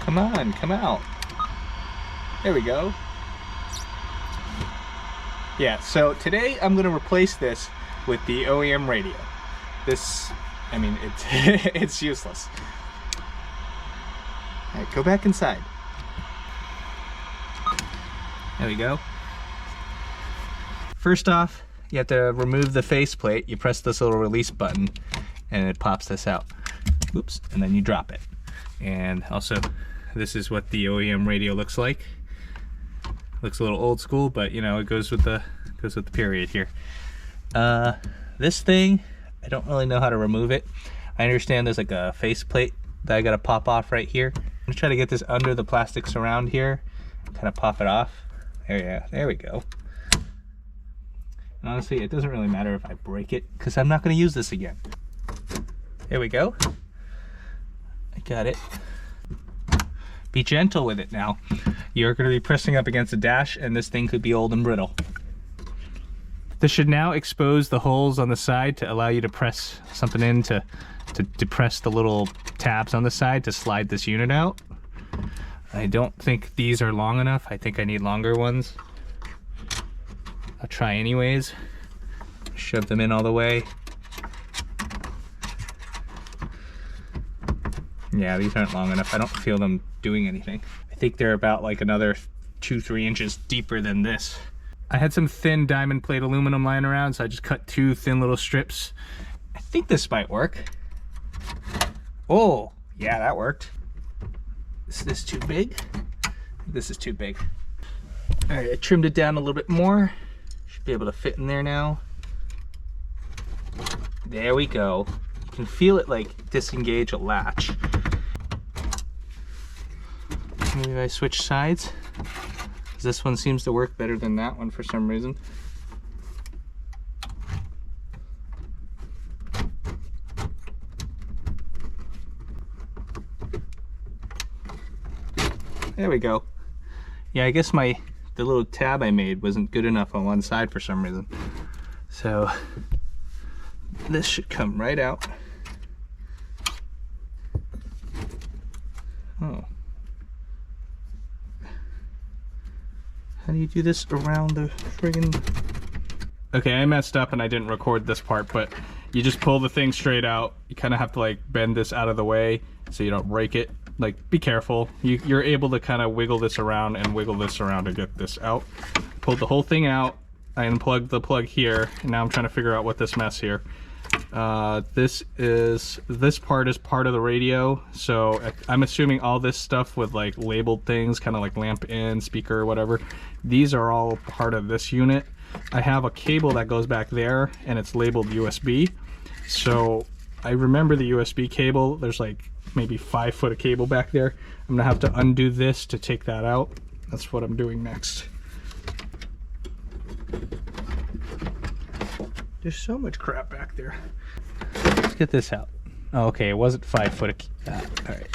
Come on, come out. There we go. Yeah, so today I'm going to replace this with the OEM radio. This, I mean, it's, it's useless. All right, go back inside. There we go. First off, you have to remove the faceplate. You press this little release button and it pops this out. Oops, and then you drop it. And also, this is what the OEM radio looks like. Looks a little old school, but you know, it goes with the period here. This thing, I don't really know how to remove it. I understand there's like a faceplate that I gotta pop off right here. I'm gonna try to get this under the plastic surround here, kind of pop it off. There we go. And honestly, it doesn't really matter if I break it, because I'm not gonna use this again. There we go. I got it. Be gentle with it now. You're going to be pressing up against the dash and this thing could be old and brittle. This should now expose the holes on the side to allow you to press something in to depress the little tabs on the side to slide this unit out. I don't think these are long enough. I think I need longer ones. I'll try anyways. Shove them in all the way. Yeah, these aren't long enough. I don't feel them doing anything. I think they're about like another 2-3 inches deeper than this. I had some thin diamond plate aluminum lying around, so I just cut 2 thin little strips. I think this might work. Oh, yeah, that worked. Is this too big? This is too big. All right, I trimmed it down a little bit more. Should be able to fit in there now. There we go. You can feel it like disengage a latch. Maybe I switch sides. This one seems to work better than that one for some reason. There we go. Yeah, I guess the little tab I made wasn't good enough on one side for some reason. So this should come right out. Oh. How do you do this around the friggin'... Okay, I messed up and I didn't record this part, but you just pull the thing straight out. You kind of have to like bend this out of the way so you don't break it. Like, be careful. You're able to kind of wiggle this around and wiggle this around to get this out. Pulled the whole thing out. I unplugged the plug here, and now I'm trying to figure out what this mess here. This part is part of the radio, so I'm assuming all this stuff with like labeled things, kind of like lamp in, speaker, or whatever, these are all part of this unit. I have a cable that goes back there and it's labeled USB, so I remember the USB cable. There's like maybe 5 foot of cable back there. I'm gonna have to undo this to take that out. That's what I'm doing next. There's so much crap back there. Let's get this out. Oh, okay, it wasn't 5 foot of... all right.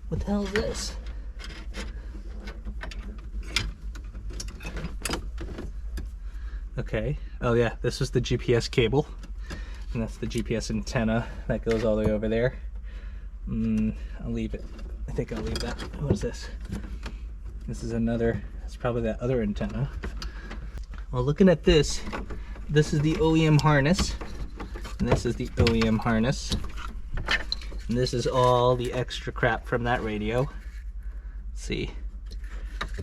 What the hell is this? Okay. Oh yeah, this is the GPS cable. And that's the GPS antenna that goes all the way over there. I'll leave it. I think I'll leave that. What is this? This is another... That's probably that other antenna. Well, looking at this, this is the OEM harness, and this is the OEM harness, and this is all the extra crap from that radio. Let's see.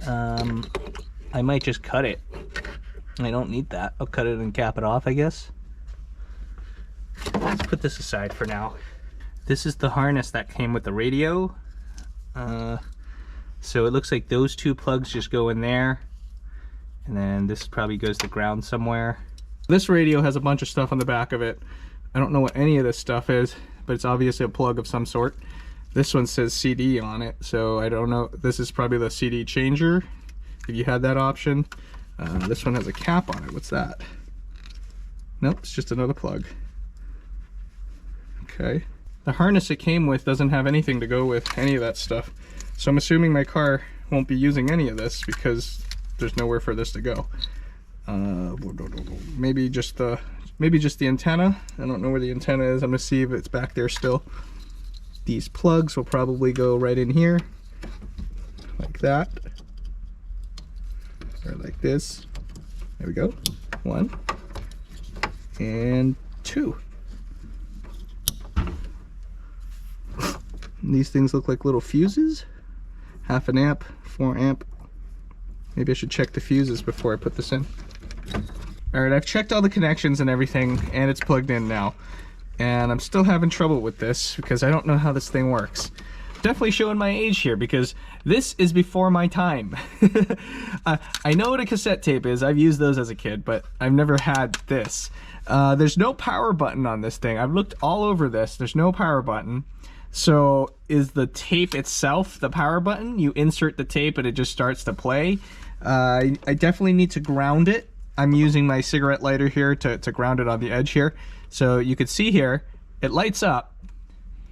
I might just cut it. I don't need that. I'll cut it and cap it off, I guess. Let's put this aside for now. This is the harness that came with the radio. So it looks like those 2 plugs just go in there, and then this probably goes to ground somewhere. This radio has a bunch of stuff on the back of it. I don't know what any of this stuff is, but it's obviously a plug of some sort. This one says CD on it, so I don't know. This is probably the CD changer, if you had that option. This one has a cap on it. What's that? Nope, it's just another plug. Okay. The harness it came with doesn't have anything to go with any of that stuff. So I'm assuming my car won't be using any of this because there's nowhere for this to go. Maybe just the antenna. I don't know where the antenna is. I'm gonna see if it's back there still. These plugs will probably go right in here, like that, or like this. There we go. 1 and 2. These things look like little fuses. 1/2 amp, 4 amp. Maybe I should check the fuses before I put this in. Alright, I've checked all the connections and everything, and it's plugged in now. And I'm still having trouble with this because I don't know how this thing works. Definitely showing my age here because this is before my time. I know what a cassette tape is. I've used those as a kid, but I've never had this. There's no power button on this thing. I've looked all over this. There's no power button. So is the tape itself the power button? You insert the tape and it just starts to play. I definitely need to ground it. I'm using my cigarette lighter here to ground it on the edge here. So you can see here, it lights up.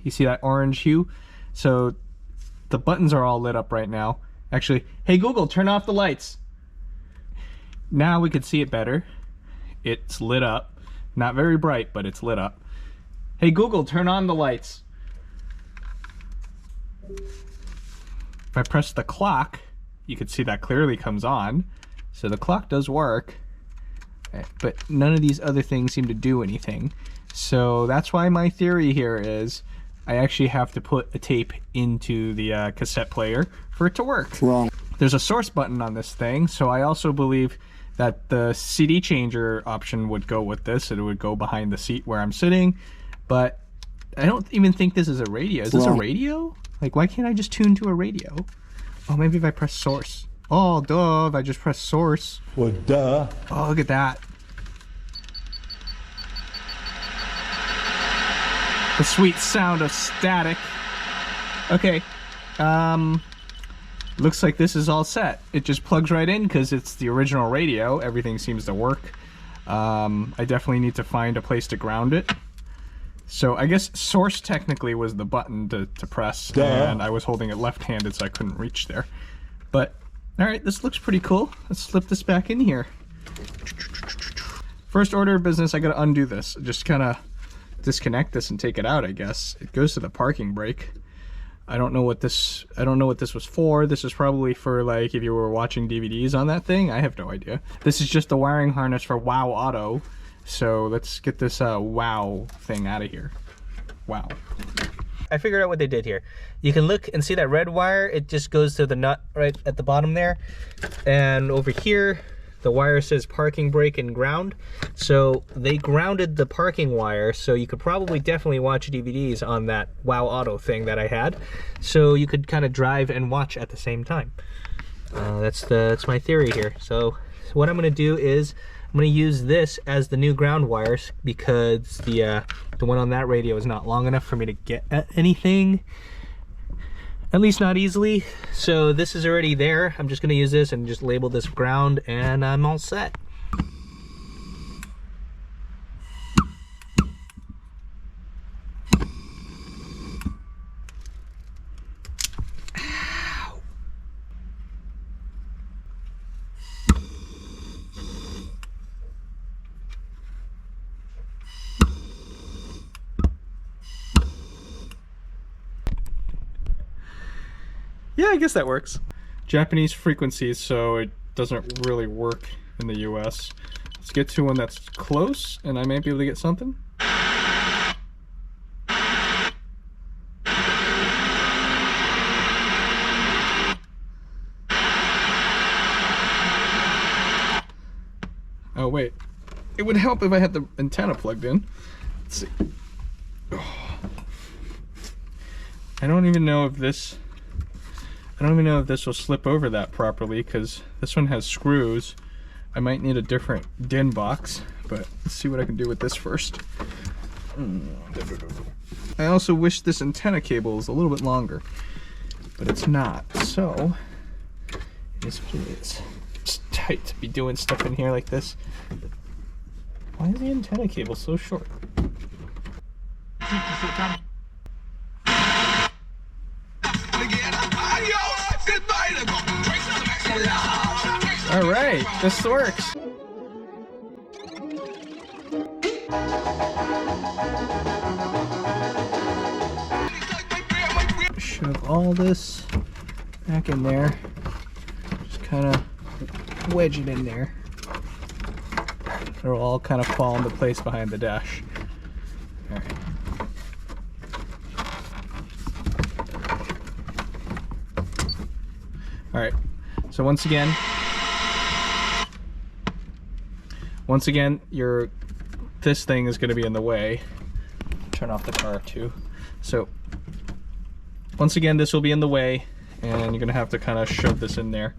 You see that orange hue? So the buttons are all lit up right now. Actually, hey Google, turn off the lights. Now we can see it better. It's lit up. Not very bright, but it's lit up. Hey Google, turn on the lights. If I press the clock, you can see that clearly comes on. So the clock does work, but none of these other things seem to do anything. So that's why my theory here is I actually have to put a tape into the cassette player for it to work. Wrong. There's a source button on this thing, so I also believe that the CD changer option would go with this. It would go behind the seat where I'm sitting, but I don't even think this is a radio. Is this a radio? Like, why can't I just tune to a radio? Oh, maybe if I press source. Oh, duh, if I just press source. Well, duh. Oh, look at that. The sweet sound of static. Okay, looks like this is all set. It just plugs right in because it's the original radio. Everything seems to work. I definitely need to find a place to ground it. So I guess source technically was the button to press, and I was holding it left-handed so I couldn't reach there. But, alright, this looks pretty cool. Let's slip this back in here. First order of business, I gotta undo this. Just kind of disconnect this and take it out, I guess. It goes to the parking brake. I don't know what this was for. This is probably for, like, if you were watching DVDs on that thing. I have no idea. This is just the wiring harness for WOWAUTO. So let's get this WOW thing out of here. Wow. I figured out what they did here. You can look and see that red wire. It just goes to the nut right at the bottom there. And over here, the wire says parking brake and ground. So they grounded the parking wire, so you could probably definitely watch DVDs on that WOWAUTO thing that I had. So you could kind of drive and watch at the same time. That's my theory here. So what I'm gonna do is I'm gonna use this as the new ground wires because the one on that radio is not long enough for me to get at anything. At least not easily. So this is already there. I'm just gonna use this and just label this ground and I'm all set. Yeah, I guess that works. Japanese frequencies, so it doesn't really work in the US. Let's get to one that's close, and I might be able to get something. Oh, wait. It would help if I had the antenna plugged in. Let's see. Oh. I don't even know if this will slip over that properly because this one has screws. I might need a different DIN box, but let's see what I can do with this first. I also wish this antenna cable was a little bit longer, but it's not. So it is what it is. It's tight to be doing stuff in here like this. Why is the antenna cable so short? All right, this works. shove all this back in there. Just kind of wedge it in there. It'll all kind of fall into place behind the dash. All right. All right. So once again, this thing is going to be in the way. Turn off the car too. So once again, this will be in the way, and you're going to have to kind of shove this in there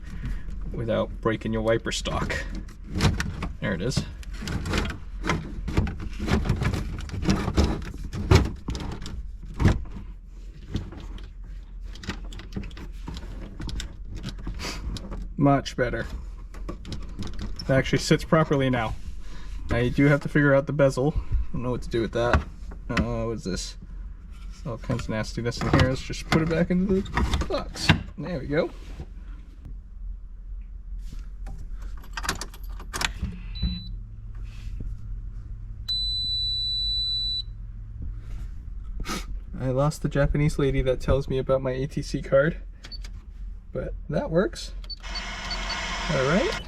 without breaking your wiper stock. There it is. Much better. It actually sits properly now. Now you do have to figure out the bezel. I don't know what to do with that. What is this? There's all kinds of nastiness in here. Let's just put it back into the box. There we go. I lost the Japanese lady that tells me about my ATC card, but that works. All right.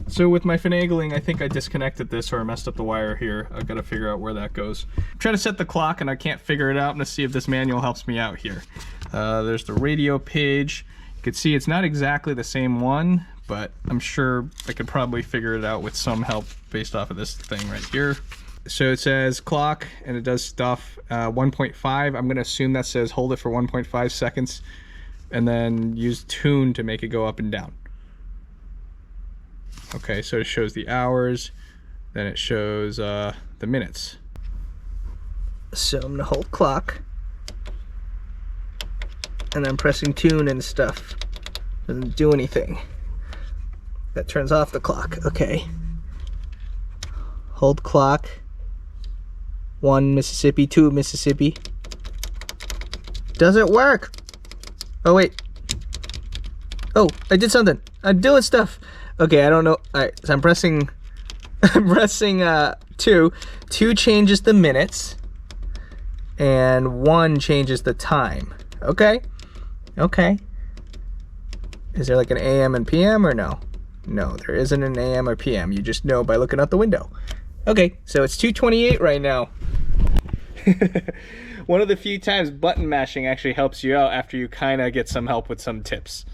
So with my finagling, I think I disconnected this or I messed up the wire here. I've got to figure out where that goes. I'm trying to set the clock and I can't figure it out. I'm going to see if this manual helps me out here. There's the radio page. You can see it's not exactly the same one, but I'm sure I could probably figure it out with some help based off of this thing right here. So it says clock and it does stuff 1.5. I'm going to assume that says hold it for 1.5 seconds and then use tune to make it go up and down. Okay, so it shows the hours, then it shows the minutes. So I'm gonna hold clock, and I'm pressing tune and stuff. Doesn't do anything. That turns off the clock, okay. Hold clock. 1 Mississippi, 2 Mississippi. Doesn't work! Oh wait. Oh, I did something. I'm doing stuff. Okay, I don't know. Alright, so I'm pressing 2. 2 changes the minutes, and 1 changes the time. Okay. Okay. Is there like an AM and PM or no? No, there isn't an AM or PM. You just know by looking out the window. Okay, so it's 2:28 right now. One of the few times button mashing actually helps you out after you kind of get some help with some tips.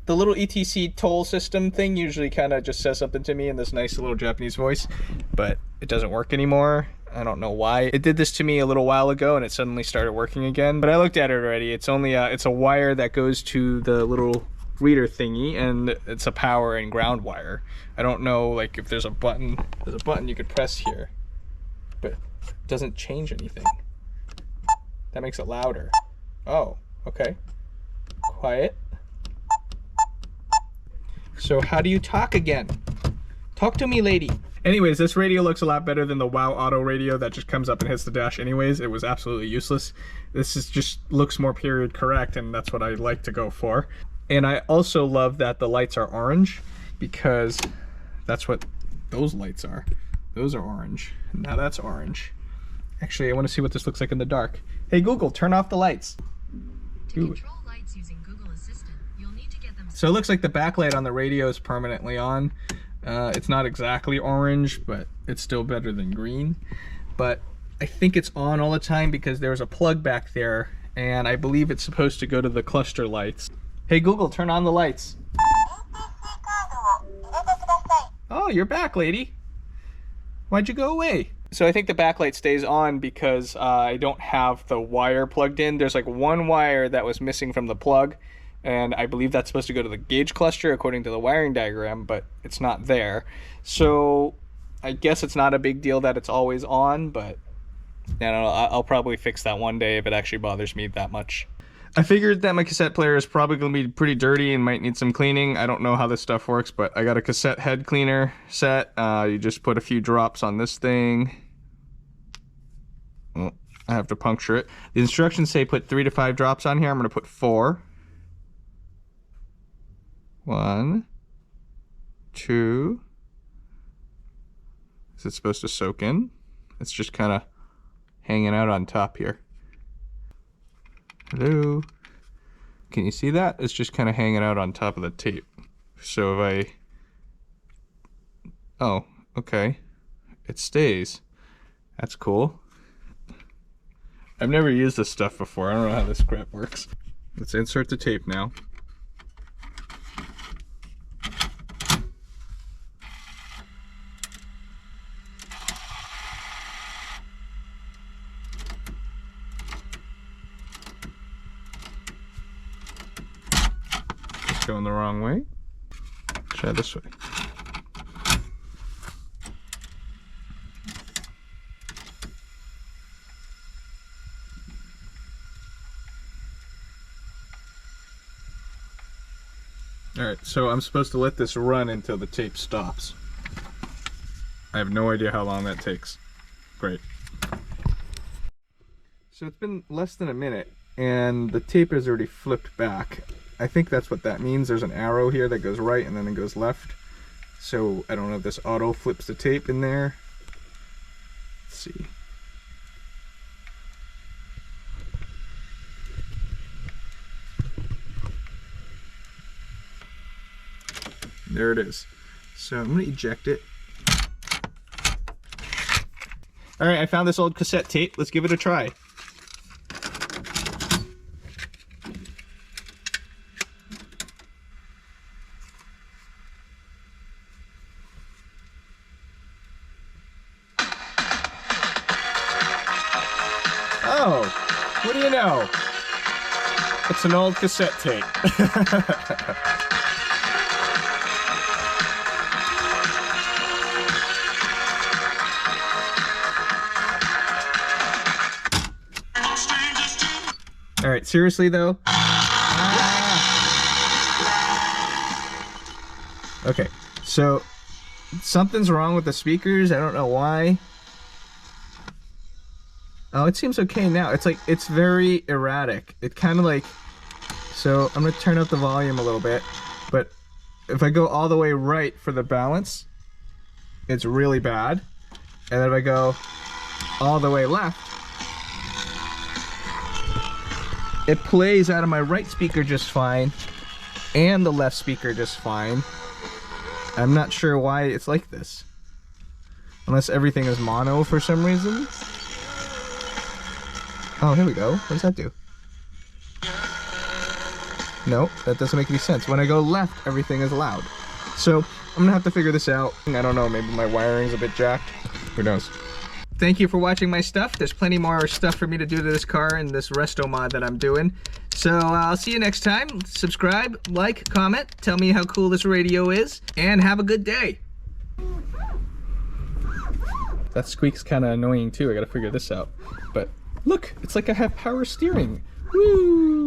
The little ETC toll system thing usually kind of just says something to me in this nice little Japanese voice, but it doesn't work anymore. I don't know why. It did this to me a little while ago and it suddenly started working again, but I looked at it already. It's only it's a wire that goes to the little reader thingy, and it's a power and ground wire. I don't know, like, if there's a button you could press here, but it doesn't change anything. That makes it louder. Oh, okay. Quiet. So how do you talk again? Talk to me, lady. Anyways, this radio looks a lot better than the WOWAUTO radio that just comes up and hits the dash anyways. It was absolutely useless. This is just looks more period correct, and that's what I like to go for. And I also love that the lights are orange, because that's what those lights are. Those are orange. Now that's orange. Actually, I want to see what this looks like in the dark. Hey Google, turn off the lights. To control lights using Google Assistant, you'll need to get them. So it looks like the backlight on the radio is permanently on. It's not exactly orange, but it's still better than green. But I think it's on all the time because there's a plug back there, and I believe it's supposed to go to the cluster lights. Hey Google, turn on the lights. Oh, you're back, lady. Why'd you go away? So I think the backlight stays on because I don't have the wire plugged in. There's like one wire that was missing from the plug, and I believe that's supposed to go to the gauge cluster according to the wiring diagram, but it's not there. So I guess it's not a big deal that it's always on, but I don't know, I'll probably fix that one day if it actually bothers me that much. I figured that my cassette player is probably going to be pretty dirty and might need some cleaning. I don't know how this stuff works, but I got a cassette head cleaner set. You just put a few drops on this thing. Oh, I have to puncture it. The instructions say put 3 to 5 drops on here. I'm going to put 4. 1, 2. Is it supposed to soak in? It's just kind of hanging out on top here. Hello? Can you see that? It's just kind of hanging out on top of the tape. So if oh, okay. It stays. That's cool. I've never used this stuff before. I don't know how this crap works. Let's insert the tape now. It's going the wrong way. Try this way. Alright, so I'm supposed to let this run until the tape stops. I have no idea how long that takes. Great. So it's been less than a minute, and the tape has already flipped back. I think that's what that means. There's an arrow here that goes right and then it goes left. So I don't know if this auto flips the tape in there. Let's see. There it is. So I'm going to eject it. Alright, I found this old cassette tape. Let's give it a try. Oh, what do you know? It's an old cassette tape. All right, seriously though? Okay, so something's wrong with the speakers. I don't know why. Oh, it seems okay now. It's like, it's very erratic. It kind of like, so I'm gonna turn up the volume a little bit, but if I go all the way right for the balance, it's really bad. And then if I go all the way left, it plays out of my right speaker just fine, and the left speaker just fine. I'm not sure why it's like this. Unless everything is mono for some reason. Oh, here we go. What does that do? No, that doesn't make any sense. When I go left, everything is loud. So, I'm gonna have to figure this out. I don't know, maybe my wiring's a bit jacked. Who knows? Thank you for watching my stuff. There's plenty more stuff for me to do to this car and this resto mod that I'm doing. So I'll see you next time. Subscribe, like, comment, tell me how cool this radio is, and have a good day. That squeak's kind of annoying too. I gotta figure this out. But look, it's like I have power steering. Woo!